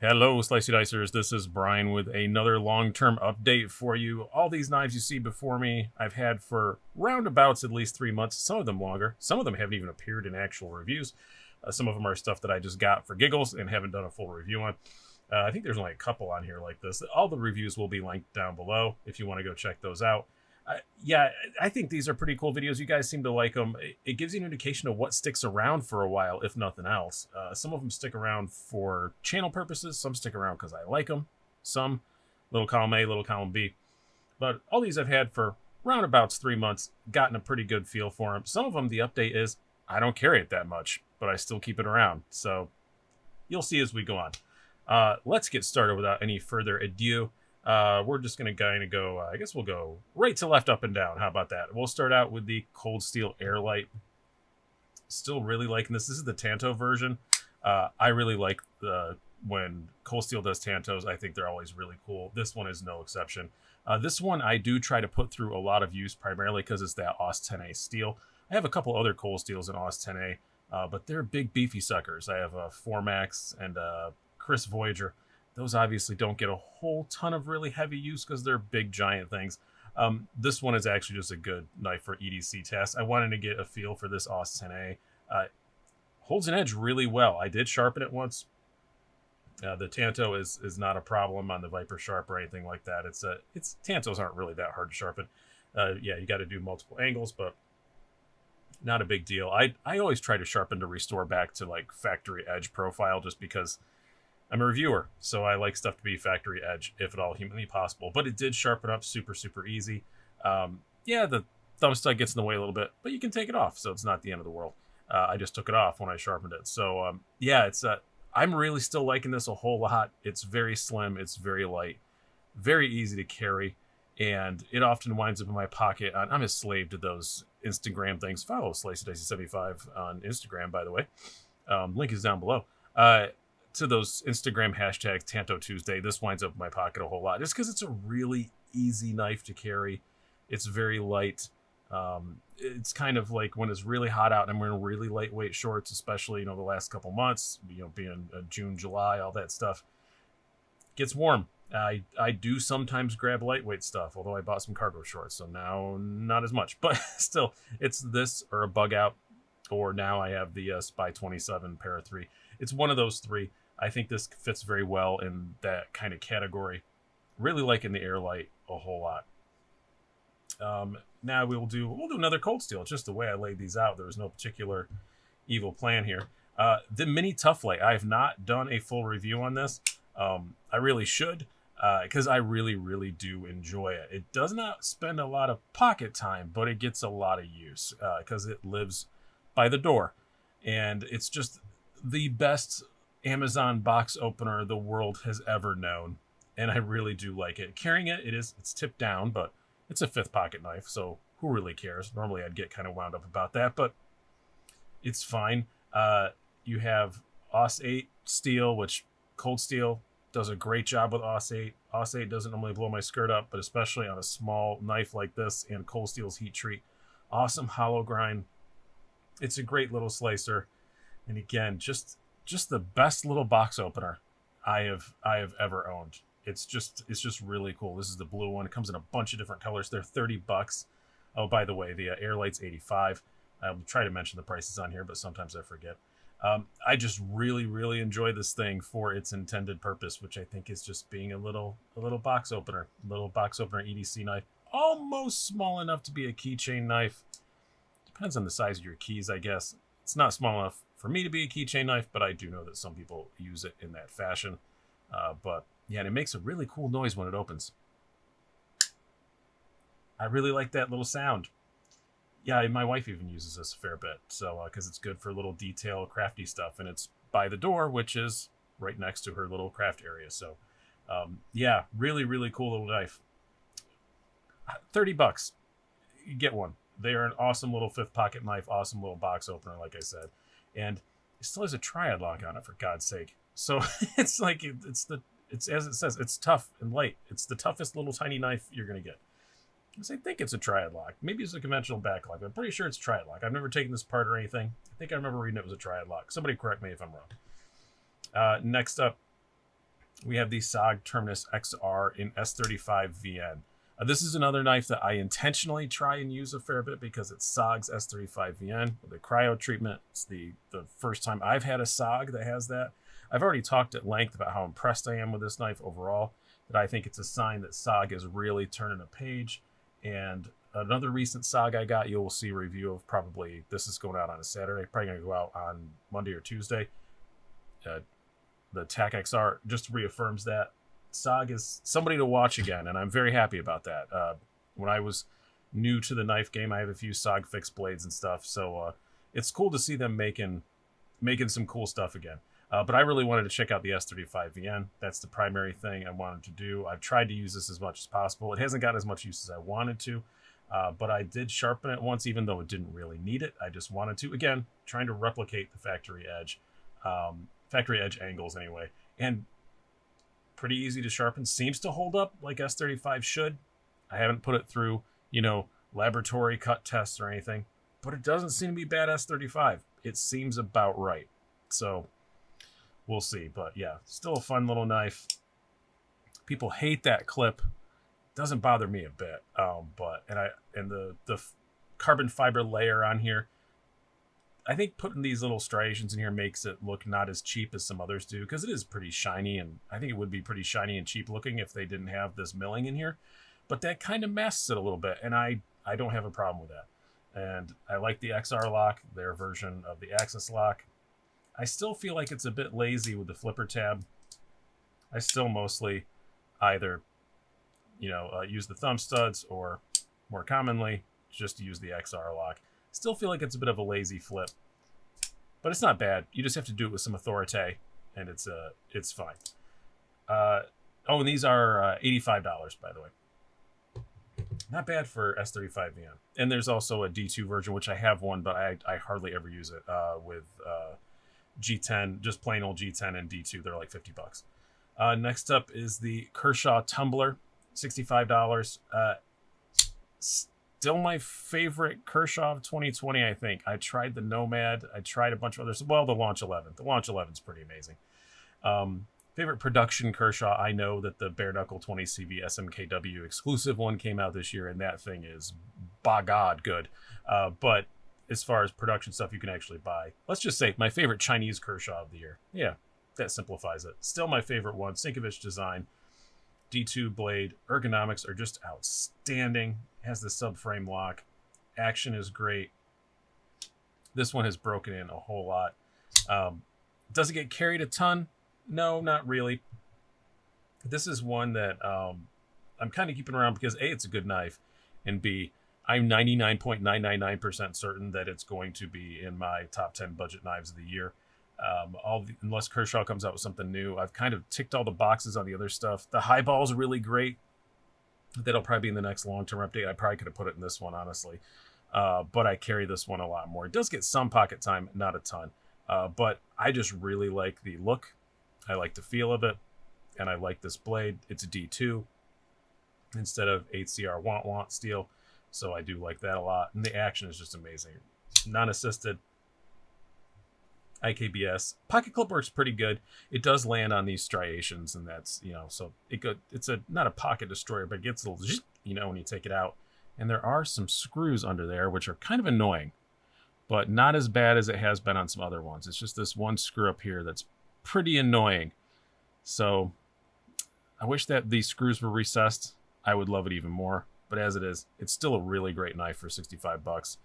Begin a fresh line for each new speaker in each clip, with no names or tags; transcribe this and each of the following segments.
Hello, Slicey Dicers. This is Brian with another long-term update for you. All these knives you see before me, I've had for roundabouts at least 3 months, some of them longer. Some of them haven't even appeared in actual reviews. Some of them are stuff that I just got for giggles and haven't done a full review on. I think there's only a couple on here like this. All the reviews will be linked down below if you want to go check those out. Yeah, I think these are pretty cool videos. You guys seem to like them. It gives you an indication of what sticks around for a while, if nothing else. Some of them stick around for channel purposes. Some stick around because I like them. Some, little column A, little column B. But all these I've had for roundabouts 3 months, gotten a pretty good feel for them. Some of them, the update is, I don't carry it that much, but I still keep it around. So you'll see as we go on. Let's get started without any further ado. We're just going to kind of go, I guess we'll go right to left, up and down. How about that? We'll start out with the Cold Steel Airlight. Still really liking this. This is the Tanto version. I really like when Cold Steel does Tantos. I think they're always really cool. This one is no exception. This one I do try to put through a lot of use, primarily because it's that AUS 10A steel. I have a couple other Cold Steels in AUS 10A, but they're big beefy suckers. I have a Formax and a Chris Voyager. Those obviously don't get a whole ton of really heavy use because they're big, giant things. This one is actually just a good knife for EDC tests. I wanted to get a feel for this AUS 10A. Holds an edge really well. I did sharpen it once. The Tanto is not a problem on the Viper Sharp or anything like that. It's Tantos aren't really that hard to sharpen. Yeah, you got to do multiple angles, but not a big deal. I always try to sharpen to restore back to like factory edge profile just because I'm a reviewer, so I like stuff to be factory edge, if at all humanly possible. But it did sharpen up super, super easy. Yeah, the thumb stud gets in the way a little bit, but you can take it off, so it's not the end of the world. I just took it off when I sharpened it. So, yeah, I'm really still liking this a whole lot. It's very slim. It's very light. Very easy to carry. And it often winds up in my pocket. I'm a slave to those Instagram things. Follow Slicey Dicey85 on Instagram, by the way. Link is down below. To those Instagram hashtags Tanto Tuesday, this winds up in my pocket a whole lot just because it's a really easy knife to carry. It's very light. It's kind of like when it's really hot out and I'm wearing really lightweight shorts, especially the last couple months, being June, July, all that stuff. It gets warm. I do sometimes grab lightweight stuff, although I bought some cargo shorts, so now not as much, but still, it's this or a Bugout, or now I have the Spy 27 Para 3. It's one of those three. I think this fits very well in that kind of category. Really liking the Airlight a whole lot. Now we'll do another Cold Steel. It's just the way I laid these out. There was no particular evil plan here. The Mini Tough Light. I have not done a full review on this. I really should, because I really, really do enjoy it. It does not spend a lot of pocket time, but it gets a lot of use because it lives by the door. And it's just the best Amazon box opener the world has ever known, and I really do like it. Carrying it's tipped down, but it's a 5th pocket knife, so who really cares? Normally I'd get kind of wound up about that, but it's fine. You have AUS 8 steel, which Cold Steel does a great job with AUS 8. AUS 8 doesn't normally blow my skirt up, but especially on a small knife like this and Cold Steel's heat treat. Awesome hollow grind. It's a great little slicer. And again, just the best little box opener I have ever owned. It's just really cool. This is the blue one. It comes in a bunch of different colors. They're $30. Oh, by the way, the Airlight's $85. I'll try to mention the prices on here, but sometimes I forget. I just really, really enjoy this thing for its intended purpose, which I think is just being a little box opener, EDC knife, almost small enough to be a keychain knife. Depends on the size of your keys, I guess. It's not small enough for me to be a keychain knife, but I do know that some people use it in that fashion. But yeah, and it makes a really cool noise when it opens. I really like that little sound. Yeah, my wife even uses this a fair bit, so because it's good for little detail, crafty stuff, and it's by the door, which is right next to her little craft area. So, yeah, really, really cool little knife. $30, you get one. They are an awesome little 5th pocket knife, awesome little box opener, like I said. And it still has a triad lock on it, for God's sake. So it's like, it's as it says, it's tough and light. It's the toughest little tiny knife you're going to get. I think it's a triad lock. Maybe it's a conventional back lock, but I'm pretty sure it's triad lock. I've never taken this apart or anything. I think I remember reading it was a triad lock. Somebody correct me if I'm wrong. Next up, we have the SOG Terminus XR in S35 VN. This is another knife that I intentionally try and use a fair bit because it's SOG's S35 VN with the cryo treatment. It's the first time I've had a SOG that has that. I've already talked at length about how impressed I am with this knife overall, that I think it's a sign that SOG is really turning a page. And another recent SOG I got, you will see a review of probably, this is going out on a Saturday, probably going to go out on Monday or Tuesday. The TAC XR just reaffirms that SOG is somebody to watch again, and I'm very happy about that. When I was new to the knife game, I have a few SOG fixed blades and stuff, so it's cool to see them making some cool stuff again. But I really wanted to check out the S35 VN. That's the primary thing I wanted to do. I've tried to use this as much as possible. It hasn't got as much use as I wanted to, but I did sharpen it once, even though it didn't really need it. I just wanted to. Again, trying to replicate the factory edge angles anyway. And pretty easy to sharpen. Seems to hold up like S35 should. I haven't put it through, laboratory cut tests or anything, but it doesn't seem to be bad S35. It seems about right. So we'll see. But yeah, still a fun little knife. People hate that clip. Doesn't bother me a bit. But the carbon fiber layer on here, I think putting these little striations in here makes it look not as cheap as some others do, because it is pretty shiny, and I think it would be pretty shiny and cheap looking if they didn't have this milling in here. But that kind of masks it a little bit, and I don't have a problem with that. And I like the XR lock, their version of the Axis lock. I still feel like it's a bit lazy with the flipper tab. I still mostly either, use the thumb studs, or more commonly, just use the XR lock. Still feel like it's a bit of a lazy flip, but it's not bad. You just have to do it with some authority, and it's fine. And these are $85, by the way. Not bad for S35 VN. And there's also a D2 version, which I have one, but I hardly ever use it with G10, just plain old G10 and D2. They're like $50. Next up is the Kershaw Tumbler, $65. Still my favorite Kershaw of 2020, I think. I tried the Nomad. I tried a bunch of others. Well, the Launch 11. The Launch 11 is pretty amazing. Favorite production Kershaw, I know that the Bare Knuckle 20CV SMKW exclusive one came out this year, and that thing is, by God, good. But as far as production stuff you can actually buy, let's just say my favorite Chinese Kershaw of the year. Yeah, that simplifies it. Still my favorite one. Sinkovich design. D2 blade. Ergonomics are just outstanding. Has the subframe lock. Action is great. This one has broken in a whole lot. Does it get carried a ton? No, not really. This is one that I'm kind of keeping around because A, it's a good knife, and B, I'm 99.999% certain that it's going to be in my top 10 budget knives of the year. Unless Kershaw comes out with something new. I've kind of ticked all the boxes on the other stuff. The highball is really great. That'll probably be in the next long-term update. I probably could have put it in this one, honestly. But I carry this one a lot more. It does get some pocket time, not a ton. But I just really like the look. I like the feel of it. And I like this blade. It's a D2 instead of 8CR want steel. So I do like that a lot. And the action is just amazing. Non-assisted. IKBS. Pocket clip works pretty good. It does land on these striations, and that's, so it's not a pocket destroyer, but it gets a little, when you take it out. And there are some screws under there, which are kind of annoying, but not as bad as it has been on some other ones. It's just this one screw up here that's pretty annoying. So I wish that these screws were recessed. I would love it even more, but as it is, it's still a really great knife for $65.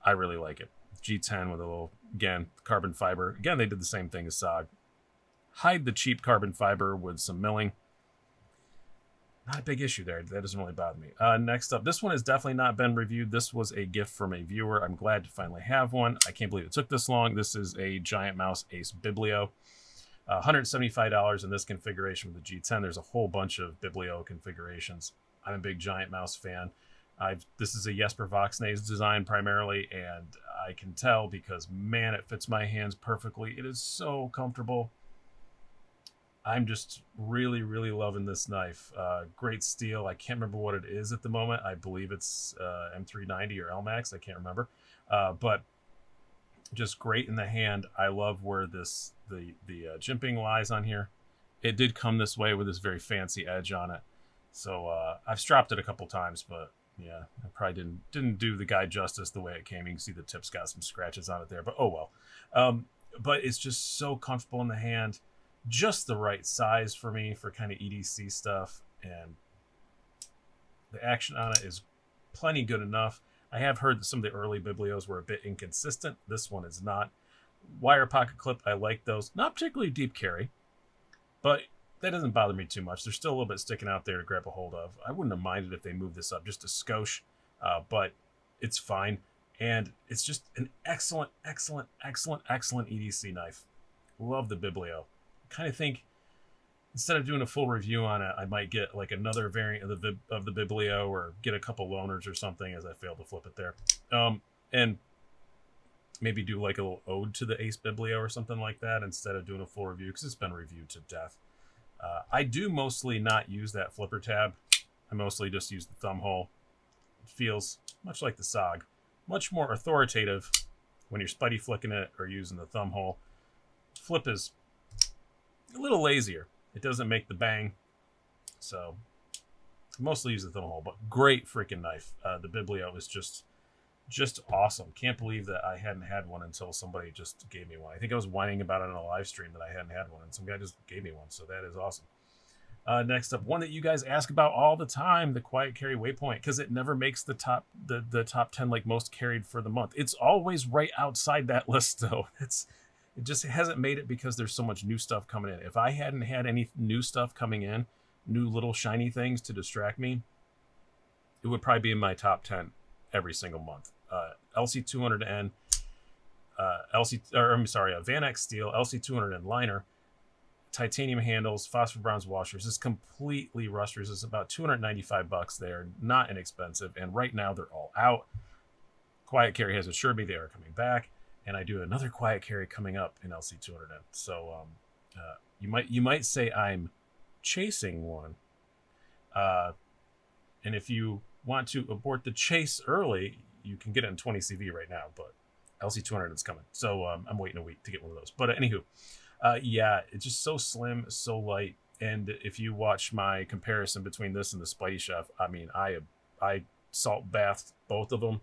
I really like it. G10 with a little, again, carbon fiber. Again, they did the same thing as SOG. Hide the cheap carbon fiber with some milling. Not a big issue there. That doesn't really bother me. Next up, this one has definitely not been reviewed. This was a gift from a viewer. I'm glad to finally have one. I can't believe it took this long. This is a Giant Mouse Ace Biblio. $175 in this configuration with the G10. There's a whole bunch of Biblio configurations. I'm a big Giant Mouse fan. This is a Jesper Voxnays design primarily, and I can tell because, man, it fits my hands perfectly. It is so comfortable. I'm just really, really loving this knife. Great steel. I can't remember what it is at the moment. I believe it's M390 or LMAX. I can't remember. But just great in the hand. I love where the jimping lies on here. it did come this way with this very fancy edge on it. So I've stropped it a couple times, but yeah, I probably didn't do the guide justice the way it came. You can see the tip's got some scratches on it there, but oh well. But it's just so comfortable in the hand, just the right size for me for kind of EDC stuff, and the action on it is plenty good enough. I have heard that some of the early Biblios were a bit inconsistent. This one is not. Wire pocket clip, I like those. Not particularly deep carry, but that doesn't bother me too much. They're still a little bit sticking out there to grab a hold of. I wouldn't have minded if they moved this up just a skosh, but it's fine. And it's just an excellent, excellent, excellent, excellent EDC knife. Love the Biblio. Kind of think instead of doing a full review on it, I might get like another variant of the Biblio, or get a couple loaners or something, as I failed to flip it there. And maybe do like a little ode to the Ace Biblio or something like that instead of doing a full review, because it's been reviewed to death. I do mostly not use that flipper tab. I mostly just use the thumb hole. It feels much like the SOG. Much more authoritative when you're spuddy flicking it or using the thumb hole. Flip is a little lazier. It doesn't make the bang. So I mostly use the thumb hole, but great freaking knife. The Biblio is just awesome. Can't believe that I hadn't had one until somebody just gave me one. I think I was whining about it on a live stream that I hadn't had one, and some guy just gave me one, so that is awesome. Next up, one that you guys ask about all the time, the Quiet Carry Waypoint, because it never makes the top 10 like most carried for the month. It's always right outside that list, though. It just hasn't made it because there's so much new stuff coming in. If I hadn't had any new stuff coming in, new little shiny things to distract me, it would probably be in my top 10 every single month. LC200N, Van X steel, LC200N liner, titanium handles, phosphor bronze washers. It's completely rust resistant. It's about $295 there, not inexpensive. And right now they're all out. Quiet Carry has assured me they are coming back, and I do another Quiet Carry coming up in LC200N. So you might say I'm chasing one, and if you want to abort the chase early, you can get it in 20 CV right now, but LC200 is coming. So I'm waiting a week to get one of those. But anywho, yeah, it's just so slim, so light. And if you watch my comparison between this and the Spidey Chef, I mean, I salt bathed both of them.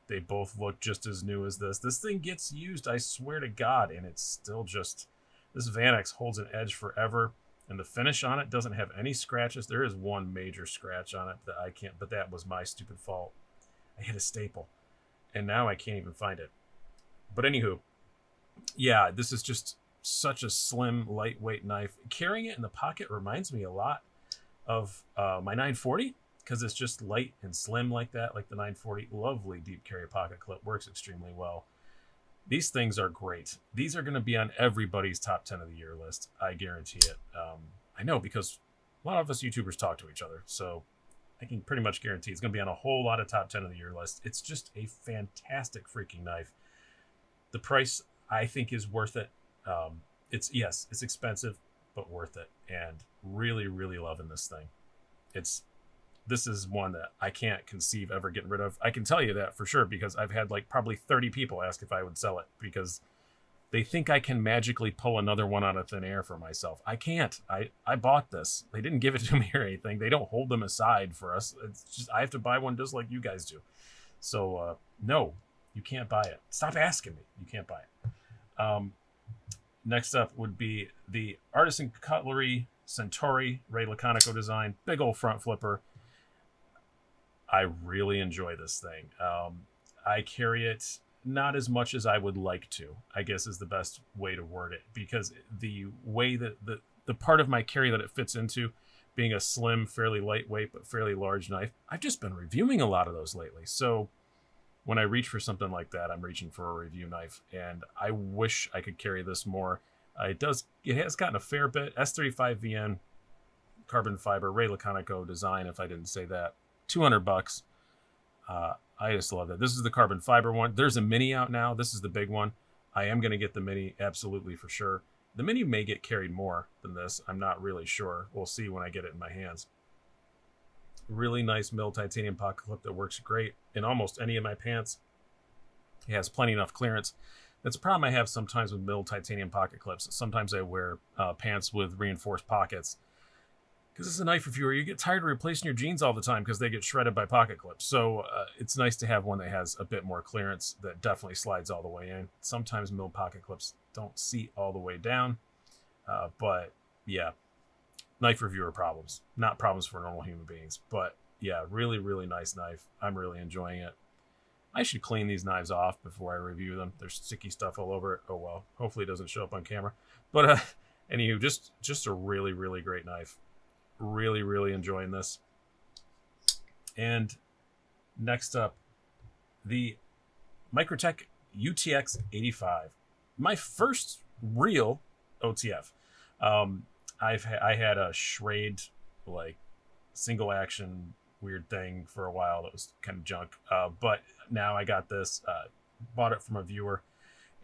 They both look just as new as this. This thing gets used, I swear to God, and it's still just, this Van X holds an edge forever. And the finish on it doesn't have any scratches. There is one major scratch on it that I can't, but that was my stupid fault. I hit a staple, and now I can't even find it. But anywho, yeah, this is just such a slim, lightweight knife. Carrying it in the pocket reminds me a lot of my 940, because it's just light and slim like that, like the 940. Lovely deep carry pocket clip, works extremely well. These things are great. These are going to be on everybody's top 10 of the year list. I guarantee it. I know, because a lot of us YouTubers talk to each other, so I can pretty much guarantee it's going to be on a whole lot of top 10 of the year list. It's just a fantastic freaking knife. The price, I think, is worth it. It's expensive, but worth it. And really, really loving this thing. This is one that I can't conceive ever getting rid of. I can tell you that for sure, because I've had like probably 30 people ask if I would sell it, because they think I can magically pull another one out of thin air for myself. I can't. I bought this. They didn't give it to me or anything. They don't hold them aside for us. It's just, I have to buy one just like you guys do. So no, you can't buy it. Stop asking me. You can't buy it. Next up would be the Artisan Cutlery Centauri Ray Laconico design. Big old front flipper. I really enjoy this thing. I carry it not as much as I would like to, I guess is the best way to word it, because the way that the part of my carry that it fits into, being a slim, fairly lightweight, but fairly large knife, I've just been reviewing a lot of those lately. So when I reach for something like that, I'm reaching for a review knife, and I wish I could carry this more. It has gotten a fair bit. S35VN, carbon fiber, Ray Laconico design, if I didn't say that. $200. I just love that. This is the carbon fiber one. There's a mini out now. This is the big one. I am going to get the mini, absolutely, for sure. The mini may get carried more than this. I'm not really sure. We'll see when I get it in my hands. Really nice milled titanium pocket clip that works great in almost any of my pants. It has plenty enough clearance That's a problem I have sometimes with milled titanium pocket clips. Sometimes I wear pants with reinforced pockets. Because as a knife reviewer, you get tired of replacing your jeans all the time because they get shredded by pocket clips. So it's nice to have one that has a bit more clearance that definitely slides all the way in. Sometimes milled pocket clips don't seat all the way down. But yeah, knife reviewer problems. Not problems for normal human beings. But yeah, really, really nice knife. I'm really enjoying it. I should clean these knives off before I review them. There's sticky stuff all over it. Oh well, hopefully it doesn't show up on camera. But anywho, just a really, really great knife. Really, really enjoying this. And next up, the Microtech UT X85. My first real OTF. I had a Schrade like single action weird thing for a while that was kind of junk, but now I got this, bought it from a viewer,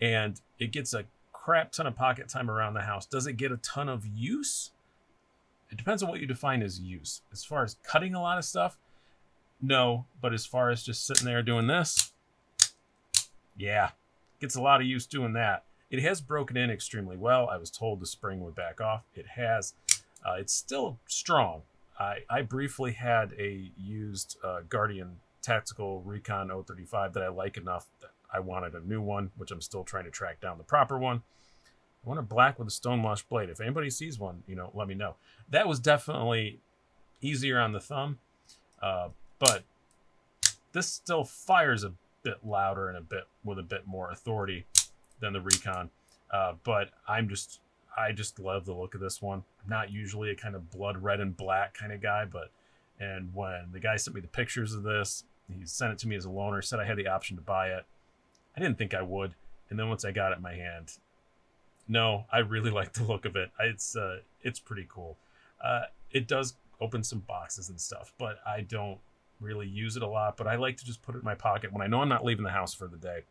and it gets a crap ton of pocket time around the house. Does it get a ton of use? It depends on what you define as use. As far as cutting a lot of stuff, no, but as far as just sitting there doing this, yeah, gets a lot of use doing that. It has broken in extremely well. I was told the spring would back off. It has. It's still strong. I briefly had a used Guardian Tactical Recon 035 that I like enough that I wanted a new one, which I'm still trying to track down the proper one. I want a black with a stonewash blade. If anybody sees one, let me know. That was definitely easier on the thumb, but this still fires a bit louder and with a bit more authority than the Recon. But I just love the look of this one. I'm not usually a kind of blood red and black kind of guy, and when the guy sent me the pictures of this, he sent it to me as a loaner, said I had the option to buy it. I didn't think I would, and then once I got it in my hand, no, I really like the look of it. It's pretty cool. It does open some boxes and stuff, but I don't really use it a lot. But I like to just put it in my pocket when I know I'm not leaving the house for the day.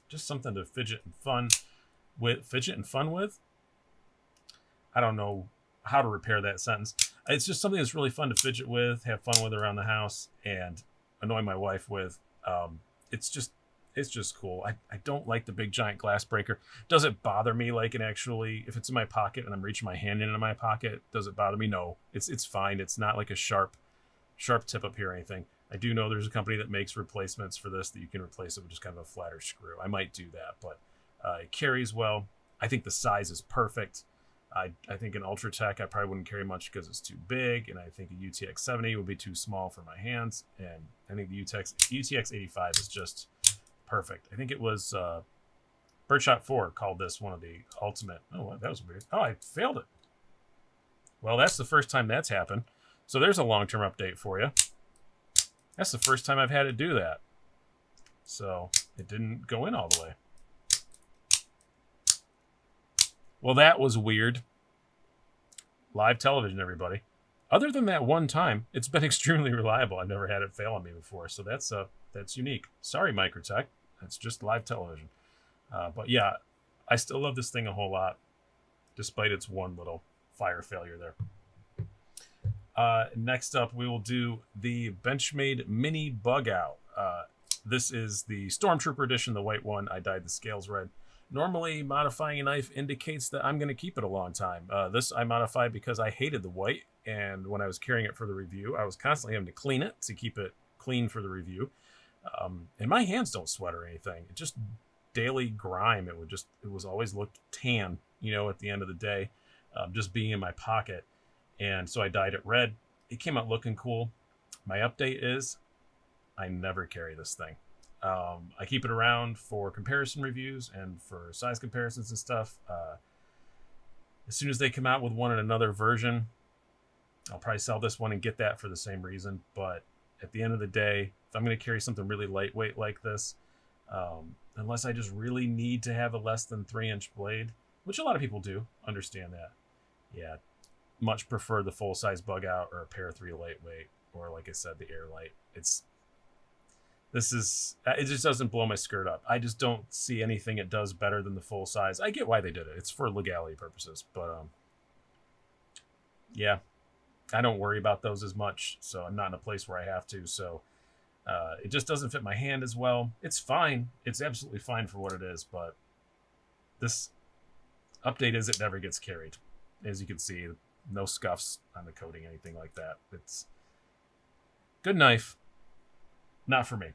Just something to fidget and fun with. I don't know how to repair that sentence. It's just something that's really fun to fidget with, have fun with around the house, and annoy my wife with. It's just cool. I don't like the big giant glass breaker. Does it bother me like it actually, if it's in my pocket and I'm reaching my hand into my pocket, does it bother me? No, it's fine. It's not like a sharp tip up here or anything. I do know there's a company that makes replacements for this that you can replace it with just kind of a flatter screw. I might do that, but it carries well. I think the size is perfect. I think an Ultratech I probably wouldn't carry much because it's too big, and I think a UT X70 would be too small for my hands, and I think the UT X85 is just perfect. I think it was Birdshot 4 called this one of the ultimate. Oh, that was weird. Oh, I failed it. Well, that's the first time that's happened. So there's a long-term update for you. That's the first time I've had it do that. So it didn't go in all the way. Well, that was weird. Live television, everybody. Other than that one time, it's been extremely reliable. I've never had it fail on me before, so that's unique. Sorry, Microtech. That's just live television. But yeah, I still love this thing a whole lot, despite its one little fire failure there. Next up, we will do the Benchmade Mini Bugout. This is the Stormtrooper edition, the white one. I dyed the scales red. Normally, modifying a knife indicates that I'm going to keep it a long time. This I modified because I hated the white, and when I was carrying it for the review, I was constantly having to clean it to keep it clean for the review. And my hands don't sweat or anything. It just daily grime. It was always looked tan, at the end of the day, just being in my pocket. And so I dyed it red. It came out looking cool. My update is I never carry this thing. I keep it around for comparison reviews and for size comparisons and stuff. As soon as they come out with one in another version, I'll probably sell this one and get that for the same reason. But at the end of the day, if I'm going to carry something really lightweight like this, unless I just really need to have a less than 3-inch blade, which a lot of people do, understand that. Yeah, much prefer the full-size Bugout or a Pair 3 lightweight, or like I said, the Airlight. It just doesn't blow my skirt up. I just don't see anything it does better than the full size. I get why they did it. It's for legality purposes, but yeah, I don't worry about those as much. So I'm not in a place where I have to. So It just doesn't fit my hand as well. It's fine. It's absolutely fine for what it is, but this update is it never gets carried. As you can see, no scuffs on the coating, anything like that. It's good knife. Not for me.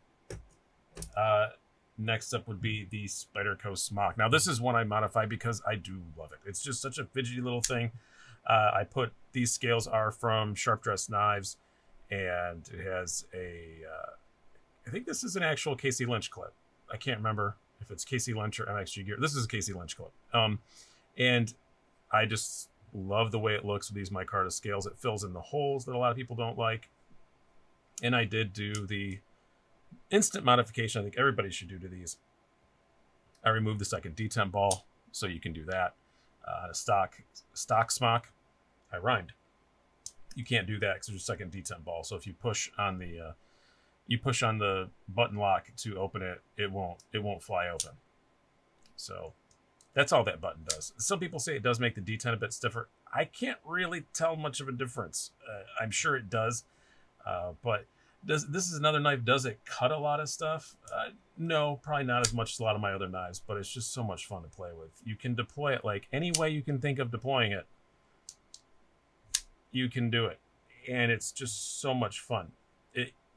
Next up would be the Spyderco Smock. Now, this is one I modified because I do love it. It's just such a fidgety little thing. I put these scales are from Sharp Dressed Knives, and it has a I think this is an actual Casey Lynch clip. I can't remember if it's Casey Lynch or MXG Gear. This is a Casey Lynch clip. And I just love the way it looks with these micarta scales. It fills in the holes that a lot of people don't like. And I did do the instant modification I think everybody should do to these. I removed the second detemp ball, so you can do that. A stock smock, I rhymed. You can't do that because there's a second detemp ball. So if you push on the button lock to open it, it won't fly open. So that's all that button does. Some people say it does make the detent a bit stiffer. I can't really tell much of a difference. I'm sure it does, but this is another knife. Does it cut a lot of stuff? No, probably not as much as a lot of my other knives, but it's just so much fun to play with. You can deploy it like any way you can think of deploying it. You can do it, and it's just so much fun.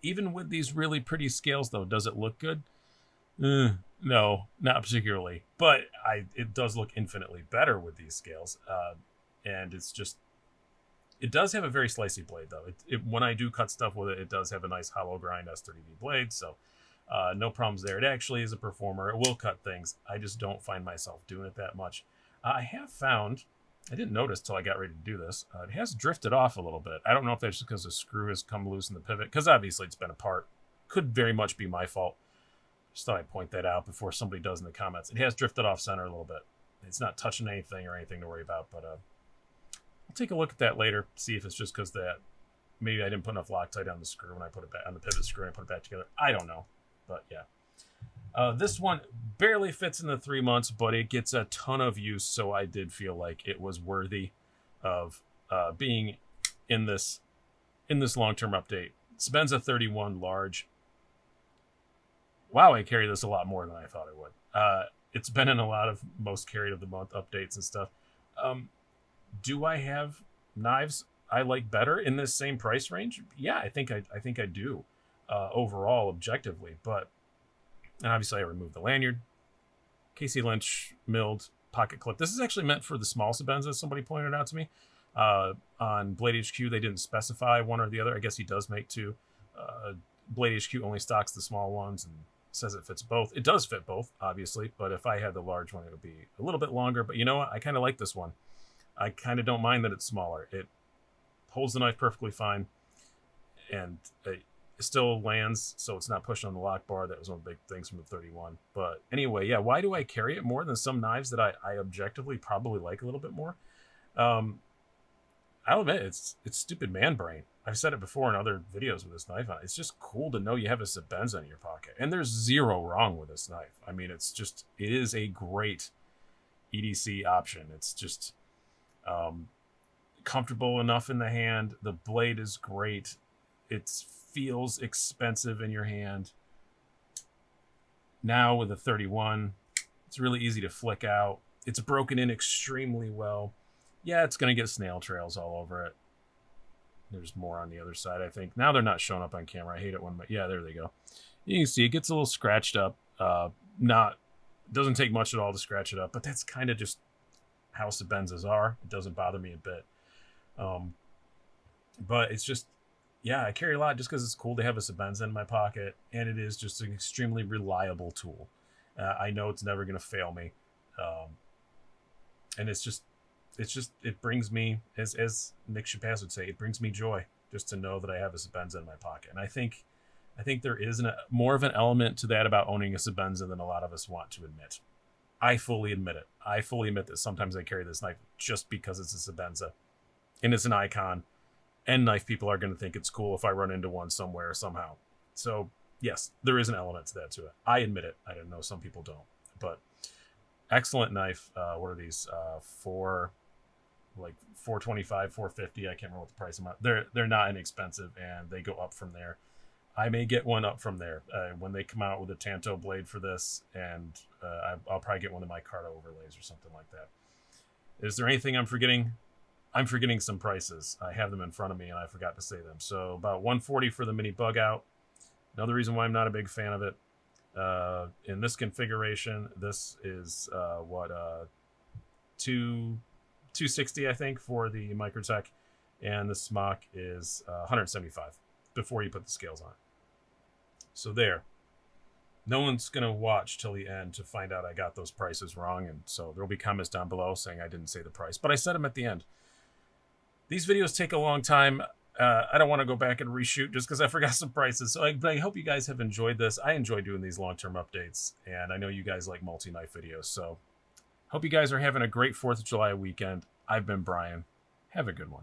Even with these really pretty scales, though, does it look good? No, not particularly. But it does look infinitely better with these scales, and it's just it does have a very slicey blade, though. When I do cut stuff with it, it does have a nice hollow grind S30V blade, so no problems there. It actually is a performer. It will cut things. I just don't find myself doing it that much. I have found. I didn't notice till I got ready to do this. It has drifted off a little bit. I don't know if that's just because the screw has come loose in the pivot, because obviously it's been apart. Could very much be my fault. Just thought I'd point that out before somebody does in the comments. It has drifted off center a little bit. It's not touching anything or anything to worry about, but I'll take a look at that later, see if it's just because that maybe I didn't put enough Loctite on the screw when I put it back on the pivot screw and I put it back together. I don't know, but yeah. This one barely fits in the 3 months, but it gets a ton of use, so I did feel like it was worthy of being in this long-term update. Sbenza 31 large. Wow, I carry this a lot more than I thought I would. It's been in a lot of most carried of the month updates and stuff. Do I have knives I like better in this same price range? Yeah, I think I do overall, objectively, but. And obviously I removed the lanyard. Casey Lynch milled pocket clip. This is actually meant for the small Sbenza, somebody pointed out to me. On Blade HQ, they didn't specify one or the other. I guess he does make two. Blade HQ only stocks the small ones and says it fits both. It does fit both, obviously, but if I had the large one, it would be a little bit longer. But you know what? I kind of like this one. I kind of don't mind that it's smaller. It holds the knife perfectly fine, and it still lands, so it's not pushing on the lock bar. That was one of the big things from the 31. But anyway, yeah, why do I carry it more than some knives that I objectively probably like a little bit more? I'll admit, it's stupid man brain. I've said it before in other videos with this knife on it. It's just cool to know you have a Sbenza in your pocket. And there's zero wrong with this knife. I mean, it is a great EDC option. It's just comfortable enough in the hand. The blade is great. It feels expensive in your hand. Now with a 31, it's really easy to flick out. It's broken in extremely well. Yeah, it's going to get snail trails all over it. There's more on the other side, I think. Now they're not showing up on camera. I hate it when, but yeah, there they go. You can see it gets a little scratched up. Doesn't take much at all to scratch it up, but that's kind of just how Sbenzas are. It doesn't bother me a bit. But it's just, yeah, I carry a lot just because it's cool to have a Sbenza in my pocket, and it is just an extremely reliable tool. I know it's never going to fail me. And it brings me, as Nick Chapass would say, it brings me joy just to know that I have a Sbenza in my pocket. And I think there is more of an element to that about owning a Sbenza than a lot of us want to admit. I fully admit it. I fully admit that sometimes I carry this knife just because it's a Sbenza, and it's an icon, and knife people are going to think it's cool if I run into one somewhere somehow. So yes, there is an element to that to it. I admit it. I didn't know some people don't, but excellent knife. What are these? $425, $450. I can't remember what the price amount. They're not inexpensive, and they go up from there. I may get one up from there when they come out with a Tanto blade for this, and I'll probably get one of my Carta overlays or something like that. Is there anything I'm forgetting? I'm forgetting some prices. I have them in front of me, and I forgot to say them. So about $140 for the mini Bugout. Another reason why I'm not a big fan of it. In this configuration, this is $260, I think, for the Microtech, and the Smock is $175 before you put the scales on. So there. No one's going to watch till the end to find out I got those prices wrong, and so there'll be comments down below saying I didn't say the price, but I said them at the end. These videos take a long time. I don't want to go back and reshoot just because I forgot some prices. So I hope you guys have enjoyed this. I enjoy doing these long-term updates, and I know you guys like multi-knife videos. So hope you guys are having a great 4th of July weekend. I've been Brian. Have a good one.